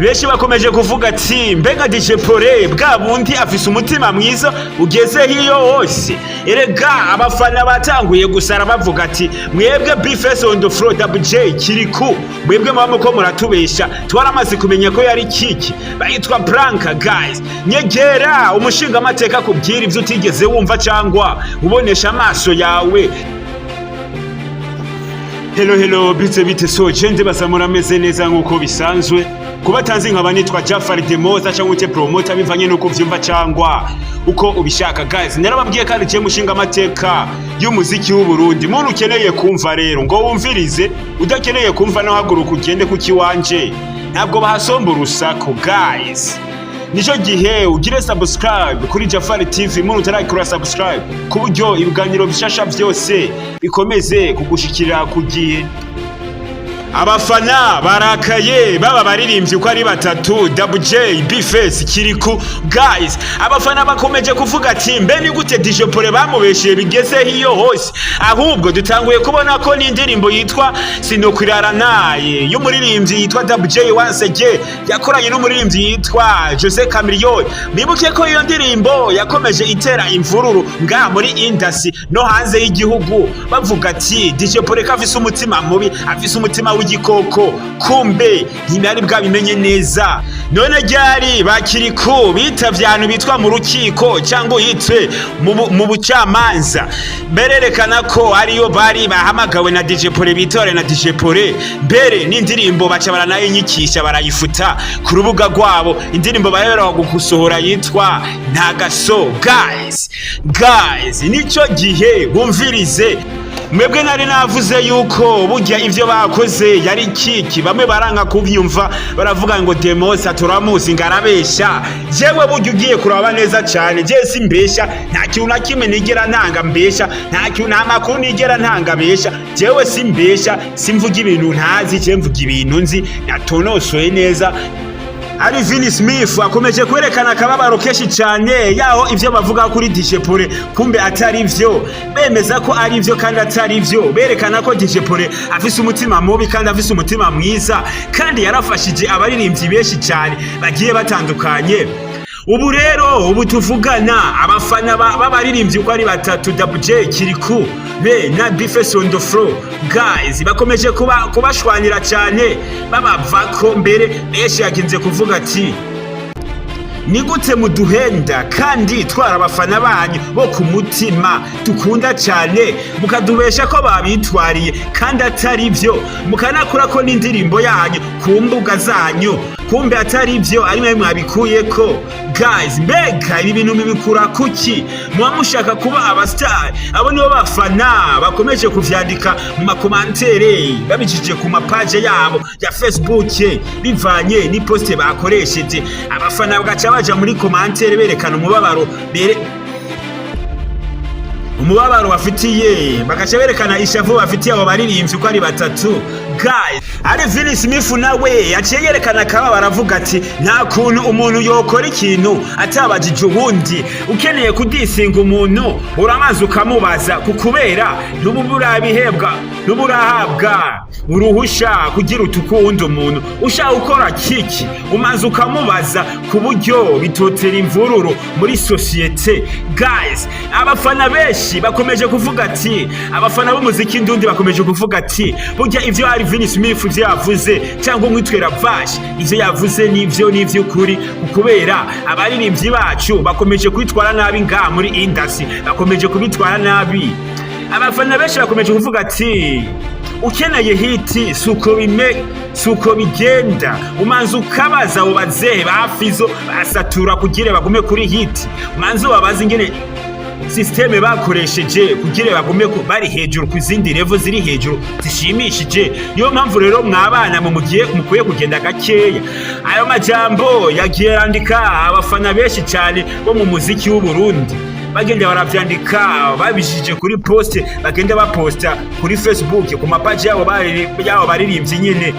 benshi bakomeje kuvuga ati mbega Japhali bwa bundi afise umutima mwiza ugeze hiyo hose. Erega abafana batanguye gusara bavuga ati mwebwe Big Fizzo on the floor doublejay kiriku mwebwe mama ko muratubesha twaramaze kumenya ko yari kiki bayitwa Branka guys. Nyegera umushinga amateka kubwira ivyo utigeze wumva cyangwa ubonesha amaso yawe. Hello bite so jende basamura meze neza nkuko bisanzwe kubatanzi nkaba nitwa Japhali demoza cyangwa ute promoter bivanye nuko vyumva cyangwa uko ubishaka guys. Narababwiye kandi je mushinga amateka y'umuziki w'u Burundi. Muntu ukeneye kumva rero ngo wumvirize, udakeneye kumva no haguruka ugende kuki wanje ntabwo bahasomba urusaku guys. Nico gihe ugire subscribe kuri Japhali TV. Muntu utarakora subscribe ku buryo ibiganiro bishasha byose bikomeze kugushikira ku gihe. Abafana barakaye baba baririmbye uko ari batatu doublejay Big Fizzo kiriku guys. Abafana bakomeje kuvuga ati mbe ni gute Japhali bamubeshiye bigeze hiyo hose. Ahubwo dutanguye kubona ko n'indirimbo yitwa Sinokwirara naye y'umuririmbyi yitwa doublejay once again yakoranye n'umuririmbyi yitwa Jose Chameleone. Bibuke ko iyo ndirimbo yakomeje itera imvururu nga muri industry no hanze y'igihugu bavuga ati Japhali kafise umutima mubi, afise umutima igikoko kumbe ntinari bwabimenye neza. None ryari bakiriku bitavyanu bitwa mu rukiko cyangwa yitwe mu bucamanza bererekana ko ariyo bari bahamagawe na Japhali bitore na Japhali mbere n'indirimbo baca baranayinyikisha barayifuta ku rubuga rwabo. Indirimbo bahera gusohora yitwa Ntagaso guys. Nico gihe bumvirize mwebwe nari navuze yuko burya ivyo bakoze yari kiki. Bamwe baranka kuvyumva baravuga ngo demosa turamuzi ngarabesha. Jewe burya ugiye kuraba neza cyane je simbesha, nta kintu na kimwe nigera ntanga mbesha, nta kintu nta makuru nigera ntanga besha. Jewe simbesha, simvuga ibintu ntazi, je mvuga ibintu nzi natonosoye neza. Ari Vini Smith akomeje kwerekana akababaro keshi cyane yaho ivyo bavuga kuri Japhali kumbe atari ivyo, bemeza ko ari ivyo kandi atari ivyo. Berekana ko Japhali afise umutima mubi kandi afise umutima mwiza kandi yarafashije abaririmbyi benshi cyane bagiye batandukanye. Ubu rero ubu tuvugana abafana babaririmbyi uko ari batatu doublejay kiriku be na Big Fizzo on the floor guys bakomeje kubashwanira cyane babavako mbere benshi yaginze kuvuga ati ni gute muduhenda kandi twara abafana banyu bo ku mutima dukunda cyane mukadubesha ko babitwariye kandi atari ivyo, mukanakura ko n'indirimbo yanyu ku mbuga zanyu kumbe atari ivyo ari mwe mwabikuyeko guys. Mbega ibi bintu mibikura kuki? Mushaka kuba abastar? Abo nibo bafana bakomeje kuvyandika mu makomantere babijije ku mapage yabo ya Facebook bivanye ni poste bakoresheje. Abafana bagaca baja muri komantere berekana umubabaro bafitiye, bagaca berekana ishavu bafitiye abo baririmbyi uko ari batatu guys. Ari Vini Smith nawe yaciye yerekana akaba baravuga ati nta kuntu umuntu yokora ikintu atabajije ubundi. Ukeneye kudisinga umuntu uramaze ukamubaza kukubera n'uburahabwa uruhusha kugira utukunda umuntu ushaka ukora kiki umaze ukamubaza ku buryo bitotera imvururu muri societe guys. Abafana benshi bakomeje kuvuga ati, abafana b'umuziki ndundi bakomeje kuvuga ati burya ivyo ari Vini Smith ivyo yavuze cyangwa umwitwera Vash ivyo yavuze n'ivyo kuri kubera abaririmbyi bacu bakomeje kwitwara nabi nga muri industry, bakomeje kubitwara nabi. Abafana benshi bakomeje kuvuga ati ukeneye hiti suko bigenda umanzu ukabaza abo bazehe ba Fizzo basatura kugira bagume kuri hiti. Umanzu babaza ingene systeme bakoresheje kugira bagume ko bari hejuru ku zindi level ziri hejuru zishimishije. Niyo mpamvu rero mwabana mukuye kugenda gakeya. Ayo majambo yagiye yandika abafana benshi cyane bo mu muziki w'u Burundi bagenda baravyandika babishije kuri post bagenda baposta kuri Facebook ku mapage yabo baririmbyi nyene.